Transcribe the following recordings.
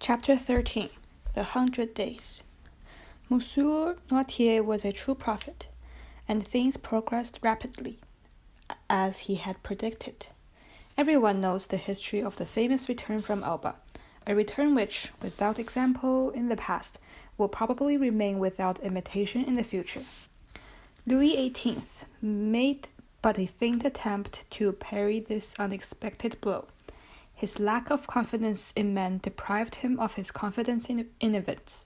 Chapter 13 The 100 Days. Monsieur Noirtier was a true prophet, and things progressed rapidly, as he had predicted. Everyone knows the history of the famous return from Elba, a return which, without example in the past, will probably remain without imitation in the future. Louis XVIII made but a faint attempt to parry this unexpected blow. His lack of confidence in men deprived him of his confidence in events.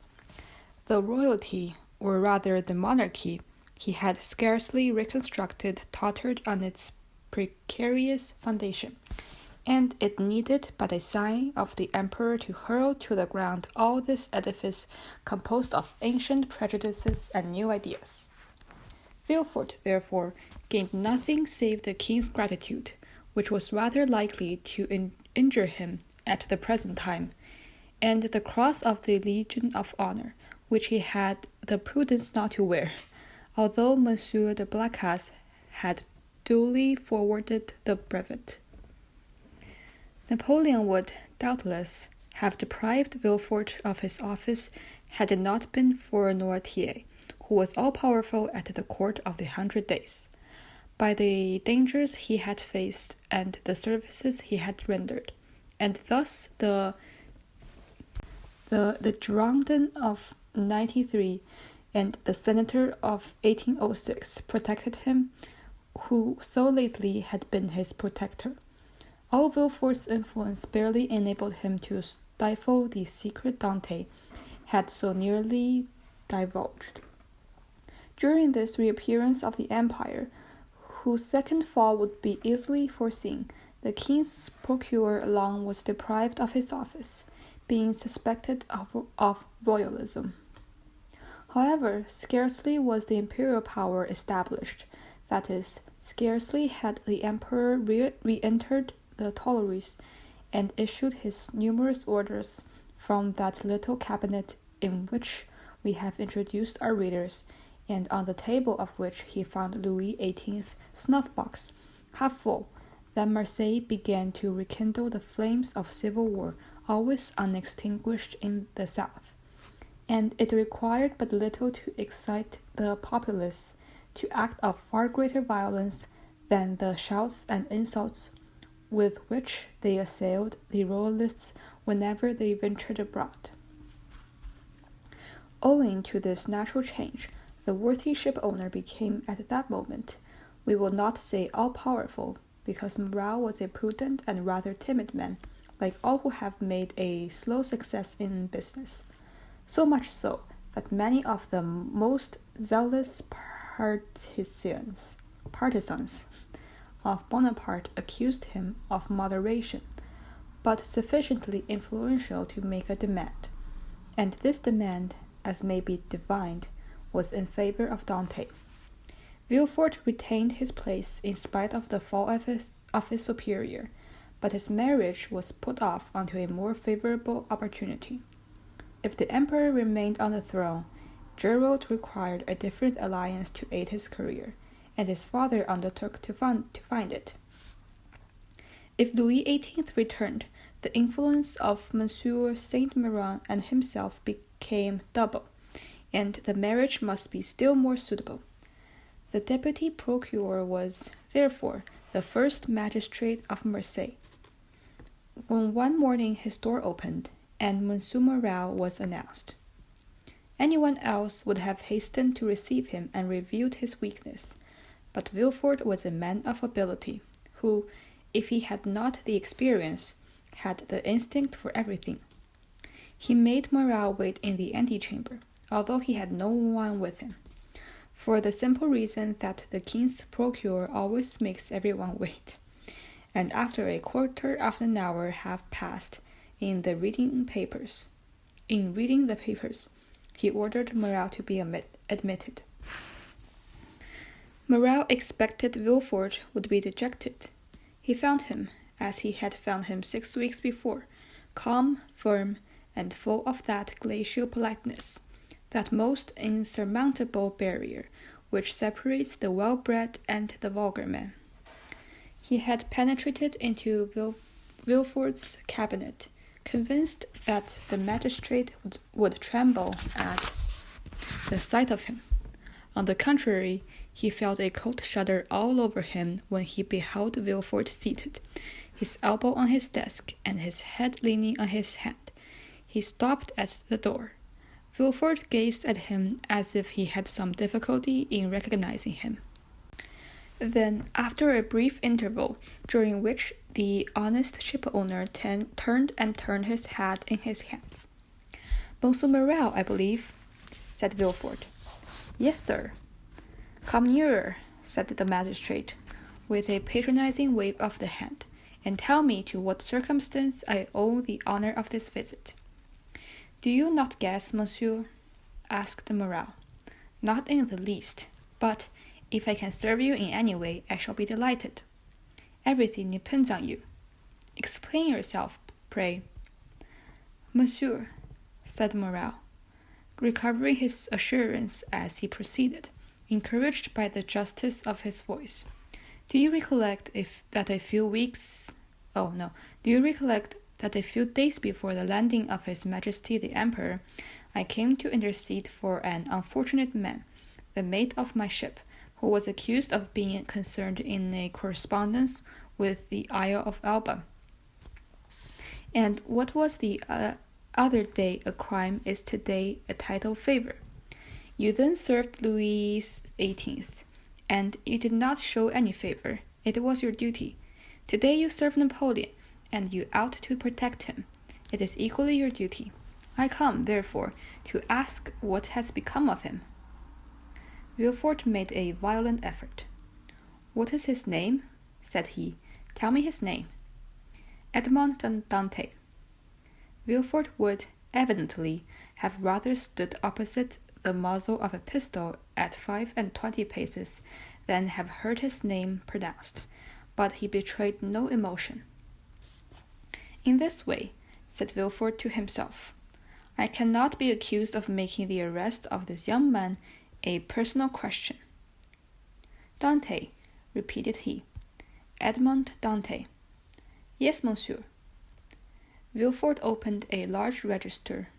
The royalty, or rather the monarchy, he had scarcely reconstructed tottered on its precarious foundation, and it needed but a sign of the emperor to hurl to the ground all this edifice composed of ancient prejudices and new ideas. Villefort, therefore, gained nothing save the king's gratitude, which was rather likely to injure him at the present time, and the cross of the Legion of Honor, which he had the prudence not to wear, although Monsieur de Blacas had duly forwarded the brevet. Napoleon would, doubtless, have deprived Villefort of his office had it not been for Noirtier, who was all-powerful at the court of the 100 Days. By the dangers he had faced and the services he had rendered, and thus the Girondin of '93 and the Senator of 1806 protected him, who so lately had been his protector. All Villefort's influence barely enabled him to stifle the secret Dante had so nearly divulged. During this reappearance of the empire, whose second fall would be easily foreseen, the king's procureur alone was deprived of his office, being suspected of royalism. However, scarcely was the imperial power established, that is, scarcely had the emperor re-entered the Tuileries and issued his numerous orders from that little cabinet in which we have introduced our readers, and on the table of which he found Louis XVIII's snuff-box, half full, that Marseille began to rekindle the flames of civil war always unextinguished in the south, and it required but little to excite the populace to act of far greater violence than the shouts and insults with which they assailed the royalists whenever they ventured abroad. Owing to this natural change, the worthy ship owner became at that moment, we will not say all-powerful, because Morale was a prudent and rather timid man, like all who have made a slow success in business. So much so that many of the most zealous partisans of Bonaparte accused him of moderation, but sufficiently influential to make a demand. And this demand, as may be divined, was in favor of Dante. Villefort retained his place in spite of the fall of his superior, but his marriage was put off until a more favorable opportunity. If the emperor remained on the throne, Gerald required a different alliance to aid his career, and his father undertook to find it. If Louis XVIII returned, the influence of Monsieur Saint-Méran and himself became double, and the marriage must be still more suitable. The deputy procureur was, therefore, the first magistrate of Marseille. When one morning his door opened, and Monsieur Morale was announced, anyone else would have hastened to receive him and revealed his weakness, but Villefort was a man of ability, who, if he had not the experience, had the instinct for everything. He made Morale wait in the antechamber, although he had no one with him, for the simple reason that the king's procureur always makes everyone wait. And after a quarter of an hour have passed in reading the papers, he ordered Morale to be admitted. Morale expected Villefort would be dejected. He found him, as he had found him 6 weeks before, calm, firm, and full of that glacial politeness, that most insurmountable barrier which separates the well-bred and the vulgar man. He had penetrated into Villefort's cabinet, convinced that the magistrate would tremble at the sight of him. On the contrary, he felt a cold shudder all over him when he beheld Villefort seated, his elbow on his desk and his head leaning on his hand. He stopped at the door. Villefort gazed at him as if he had some difficulty in recognizing him. Then, after a brief interval, during which the honest ship-owner turned his hat in his hands. "Monsieur Morel, I believe," said Villefort. "Yes, sir." "Come nearer," said the magistrate, with a patronizing wave of the hand, "and tell me to what circumstance I owe the honor of this visit." "Do you not guess, monsieur?" asked Morel. "Not in the least, but if I can serve you in any way, I shall be delighted. Everything depends on you. Explain yourself, pray." "Monsieur," said Morel, recovering his assurance as he proceeded, encouraged by the justice of his voice, do you recollect that a few days before the landing of His Majesty the Emperor, I came to intercede for an unfortunate man, the mate of my ship, who was accused of being concerned in a correspondence with the Isle of Elba? And what was the other day a crime is today a title favor. You then served Louis XVIII, and you did not show any favor. It was your duty. Today you serve Napoleon, and you ought to protect him. It is equally your duty. I come, therefore, to ask what has become of him." Villefort made a violent effort. "What is his name?" said he. "Tell me his name." "Edmond Dantès." Villefort would, evidently, have rather stood opposite the muzzle of a pistol at 25 paces than have heard his name pronounced, but he betrayed no emotion. "In this way," said Villefort to himself, "I cannot be accused of making the arrest of this young man a personal question." "Dantès," repeated he. "Edmond Dantès." "Yes, monsieur." Villefort opened a large register,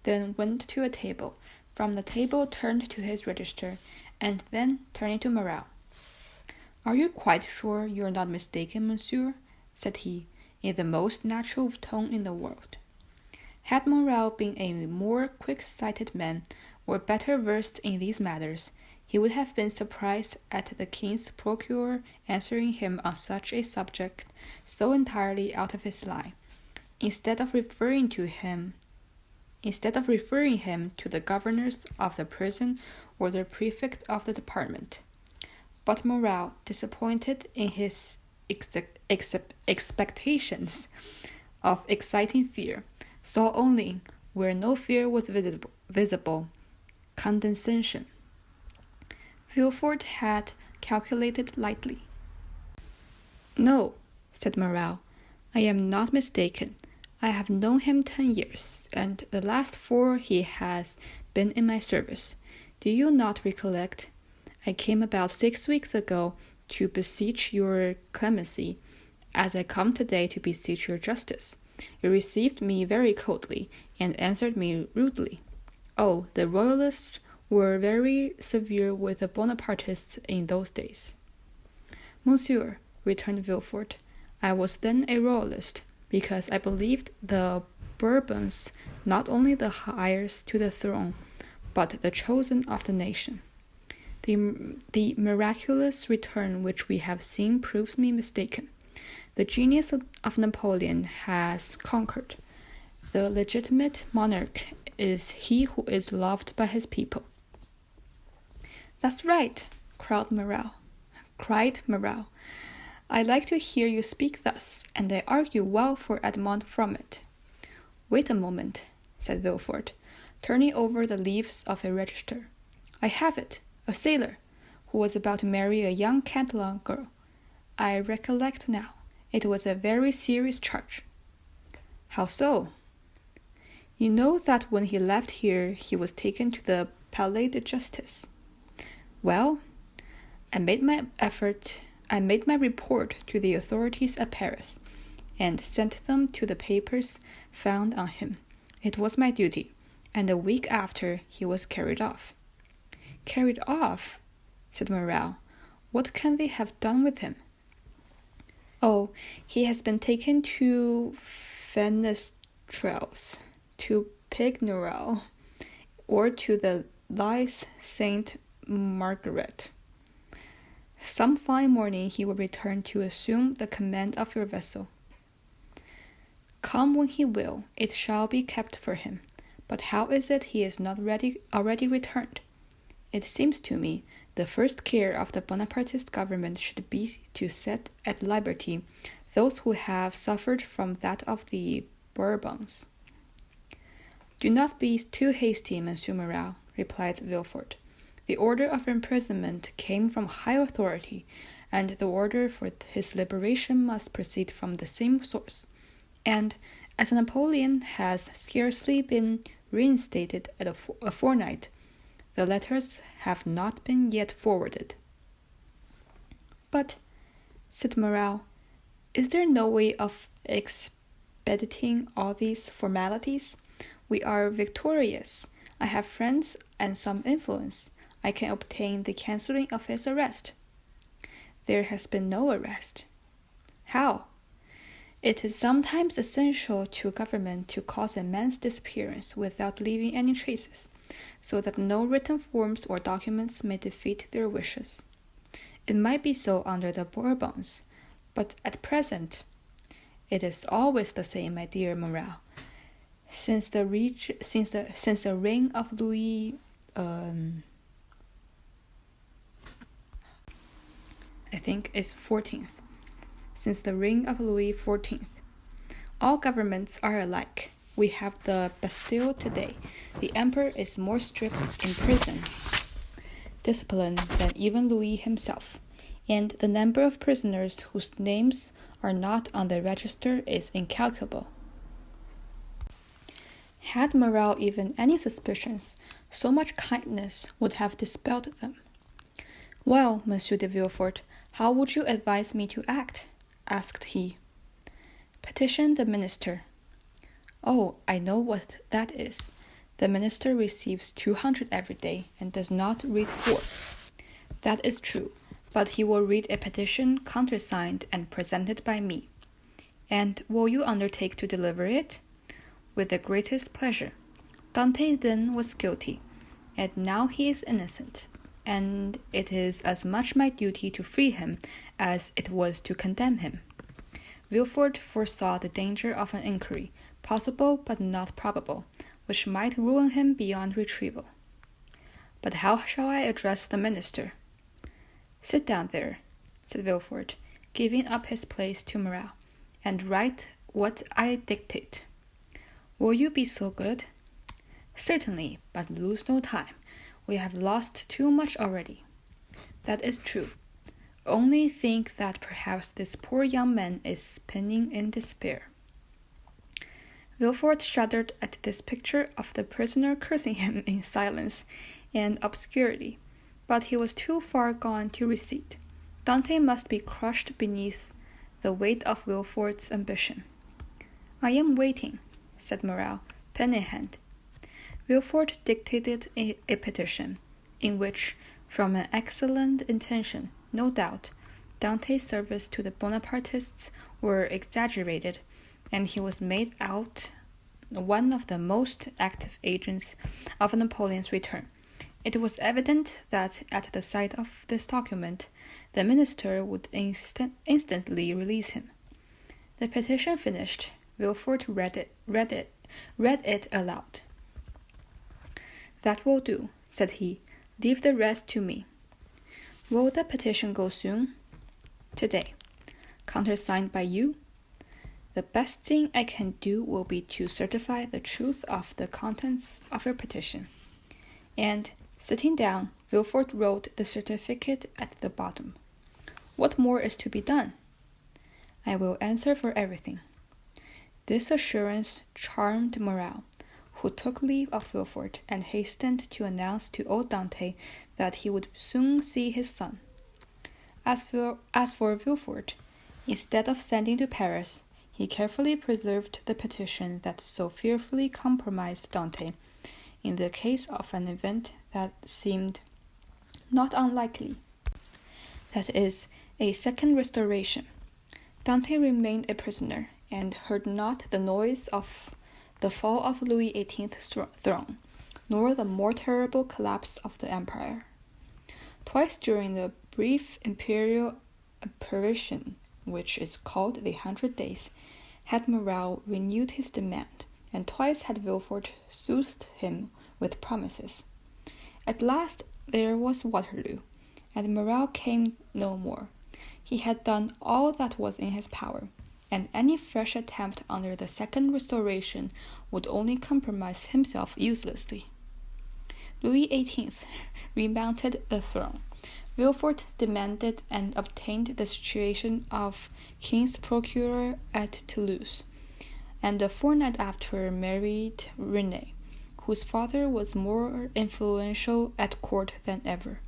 then went to a table, from the table turned to his register, and then turning to Morel. "Are you quite sure you are not mistaken, monsieur?" said he, in the most natural tone in the world. Had Morel been a more quick-sighted man, or better versed in these matters, he would have been surprised at the king's procureur answering him on such a subject so entirely out of his line, instead of referring him to the governors of the prison or the prefect of the department. But Morel, disappointed in his expectations of exciting fear, saw only, where no fear was visible, condescension. Villefort had calculated lightly. "No," said Morel, "I am not mistaken. I have known him 10 years, and the last 4 he has been in my service. Do you not recollect? I came about 6 weeks ago to beseech your clemency, as I come today to beseech your justice. You received me very coldly, and answered me rudely. Oh, the royalists were very severe with the Bonapartists in those days." "Monsieur," returned Villefort, "I was then a royalist, because I believed the Bourbons not only the heirs to the throne, but the chosen of the nation. The miraculous return which we have seen proves me mistaken. The genius of Napoleon has conquered. The legitimate monarch is he who is loved by his people." "That's right," cried Morel. "I like to hear you speak thus, and I argue well for Edmond from it." "Wait a moment," said Villefort, turning over the leaves of a register. "I have it, a sailor, who was about to marry a young Catalan girl. I recollect now. It was a very serious charge." "How so?" "You know that when he left here he was taken to the Palais de Justice. Well, I made my report to the authorities at Paris, and sent them to the papers found on him. It was my duty, and a week after he was carried off. Carried off? Said Morel. What can they have done with him? Oh, he has been taken to Fenestrels, to Pignerol, or to the Lycée Sainte Marguerite. Some fine morning he will return to assume the command of your vessel. Come when he will, it shall be kept for him. But how is it he is not already returned? It seems to me the first care of the Bonapartist government should be to set at liberty those who have suffered from that of the Bourbons. Do not be too hasty, Monsieur Morel, replied Villefort. The order of imprisonment came from high authority, and the order for his liberation must proceed from the same source. And as Napoleon has scarcely been reinstated at a fortnight, the letters have not been yet forwarded. But, said Morel, is there no way of expediting all these formalities? We are victorious. I have friends and some influence. I can obtain the cancelling of his arrest. There has been no arrest. How? It is sometimes essential to government to cause a man's disappearance without leaving any traces, so that no written forms or documents may defeat their wishes. It might be so under the Bourbons, but at present it is always the same, my dear Morel. Since the reign of Louis, I think it's 14th. Since the reign of Louis XIV, all governments are alike. We have the Bastille today. The emperor is more strict in prison discipline than even Louis himself, and the number of prisoners whose names are not on the register is incalculable. Had Morel even any suspicions, so much kindness would have dispelled them. Well, Monsieur de Villefort, how would you advise me to act? Asked he. Petition the minister. Oh, I know what that is. The minister receives 200 every day and does not read 4. That is true, but he will read a petition countersigned and presented by me. And will you undertake to deliver it? With the greatest pleasure. Dante then was guilty, and now he is innocent, and it is as much my duty to free him as it was to condemn him. Villefort foresaw the danger of an inquiry, possible but not probable, which might ruin him beyond retrieval. But how shall I address the minister? Sit down there, said Villefort, giving up his place to Morel, and write what I dictate. Will you be so good? Certainly, but lose no time. We have lost too much already. That is true. Only think that perhaps this poor young man is spinning in despair. Villefort shuddered at this picture of the prisoner cursing him in silence and obscurity, but he was too far gone to recede. Dante must be crushed beneath the weight of Villefort's ambition. I am waiting, said Morel, pen in hand. Villefort dictated a petition, in which, from an excellent intention, no doubt, Dante's service to the Bonapartists were exaggerated, and he was made out one of the most active agents of Napoleon's return. It was evident that at the sight of this document, the minister would instantly release him. The petition finished, Villefort read it aloud. That will do, said he. Leave the rest to me. Will the petition go soon? Today. Countersigned by you? The best thing I can do will be to certify the truth of the contents of your petition. And, sitting down, Villefort wrote the certificate at the bottom. What more is to be done? I will answer for everything. This assurance charmed Morel, who took leave of Villefort and hastened to announce to old Dante that he would soon see his son. As for Villefort, instead of sending to Paris, he carefully preserved the petition that so fearfully compromised Dante in the case of an event that seemed not unlikely, that is, a second restoration. Dante remained a prisoner, and heard not the noise of the fall of Louis XVIII's throne, nor the more terrible collapse of the empire. Twice during the brief imperial apparition, which is called the 100 Days, had Morel renewed his demand, and twice had Villefort soothed him with promises. At last there was Waterloo, and Morel came no more. He had done all that was in his power, and any fresh attempt under the second restoration would only compromise himself uselessly. Louis XVIII remounted the throne. Villefort demanded and obtained the situation of King's Procureur at Toulouse, and a fortnight after married Renée, whose father was more influential at court than ever.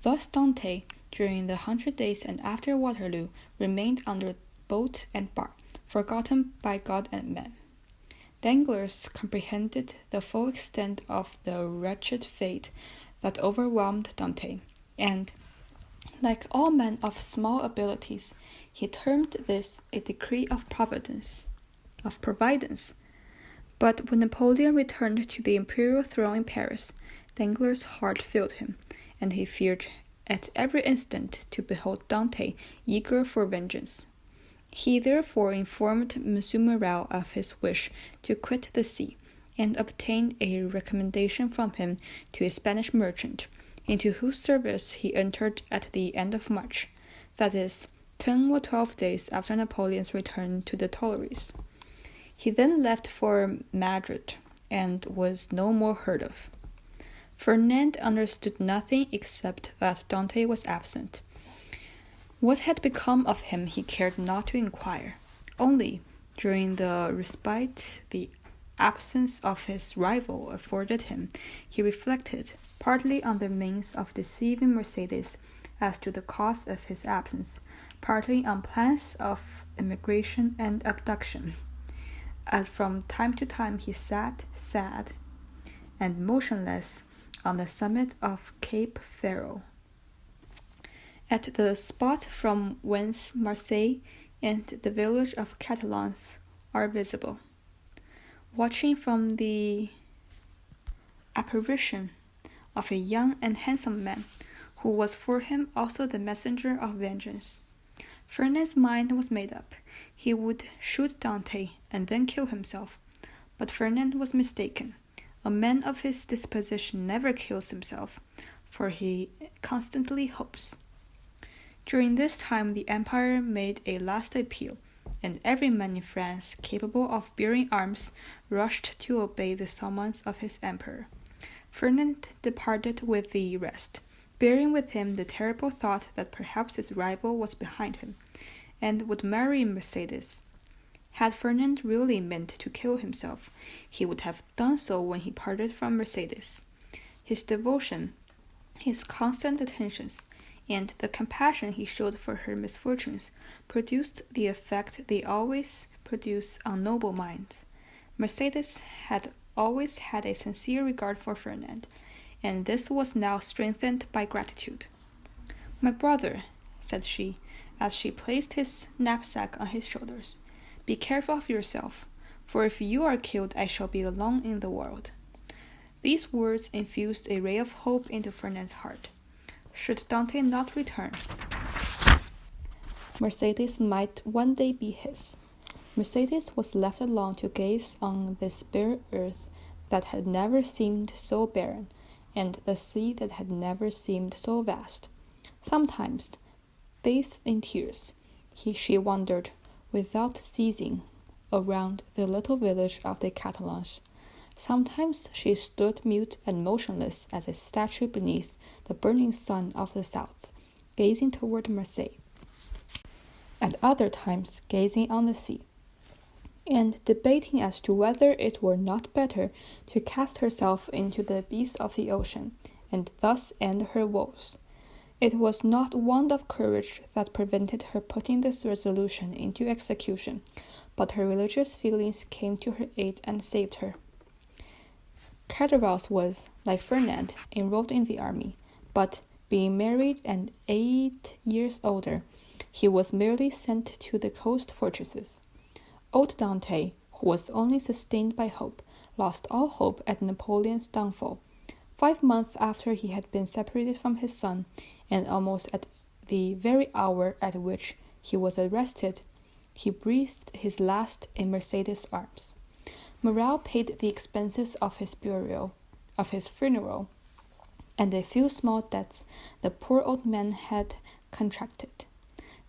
Thus Dante, during the 100 Days and after Waterloo, remained under boat and bar, forgotten by God and men. Danglars comprehended the full extent of the wretched fate that overwhelmed Dante, and, like all men of small abilities, he termed this a decree of providence. But when Napoleon returned to the imperial throne in Paris, Danglars' heart failed him, and he feared at every instant to behold Dante eager for vengeance. He therefore informed M. Morel of his wish to quit the sea, and obtained a recommendation from him to a Spanish merchant, into whose service he entered at the end of March, that is, 10 or 12 days after Napoleon's return to the Tuileries. He then left for Madrid, and was no more heard of. Ferdinand understood nothing except that Dante was absent. What had become of him he cared not to inquire. Only, during the respite the absence of his rival afforded him, he reflected, partly on the means of deceiving Mercédès as to the cause of his absence, partly on plans of emigration and abduction. As from time to time he sat, sad and motionless, on the summit of Cape Pharaoh, at the spot from whence Marseille and the village of Catalans are visible, watching from the apparition of a young and handsome man, who was for him also the messenger of vengeance. Ferdinand's mind was made up. He would shoot Dante and then kill himself, but Ferdinand was mistaken. A man of his disposition never kills himself, for he constantly hopes. During this time the empire made a last appeal, and every man in France capable of bearing arms rushed to obey the summons of his emperor. Ferdinand departed with the rest, bearing with him the terrible thought that perhaps his rival was behind him, and would marry Mercédès. Had Ferdinand really meant to kill himself, he would have done so when he parted from Mercédès. His devotion, his constant attentions, and the compassion he showed for her misfortunes produced the effect they always produce on noble minds. Mercédès had always had a sincere regard for Ferdinand, and this was now strengthened by gratitude. "My brother," said she, as she placed his knapsack on his shoulders, "be careful of yourself, for if you are killed I shall be alone in the world." These words infused a ray of hope into Ferdinand's heart. Should Dante not return, Mercédès might one day be his. Mercédès was left alone to gaze on this bare earth that had never seemed so barren, and the sea that had never seemed so vast. Sometimes, bathed in tears, she wandered, without ceasing, around the little village of the Catalans. Sometimes she stood mute and motionless as a statue beneath the burning sun of the south, gazing toward Marseille. At other times gazing on the sea, and debating as to whether it were not better to cast herself into the abyss of the ocean, and thus end her woes. It was not want of courage that prevented her putting this resolution into execution, but her religious feelings came to her aid and saved her. Carteret was, like Fernand, enrolled in the army, but, being married and 8 years older, he was merely sent to the coast fortresses. Old Dante, who was only sustained by hope, lost all hope at Napoleon's downfall. 5 months after he had been separated from his son, and almost at the very hour at which he was arrested, he breathed his last in Mercedes' arms. Morale paid the expenses of his funeral, and a few small debts the poor old man had contracted.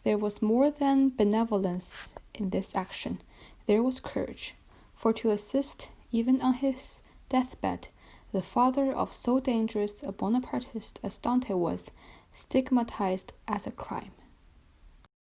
There was more than benevolence in this action. There was courage, for to assist, even on his deathbed, the father of so dangerous a Bonapartist as Dante was, stigmatized as a crime.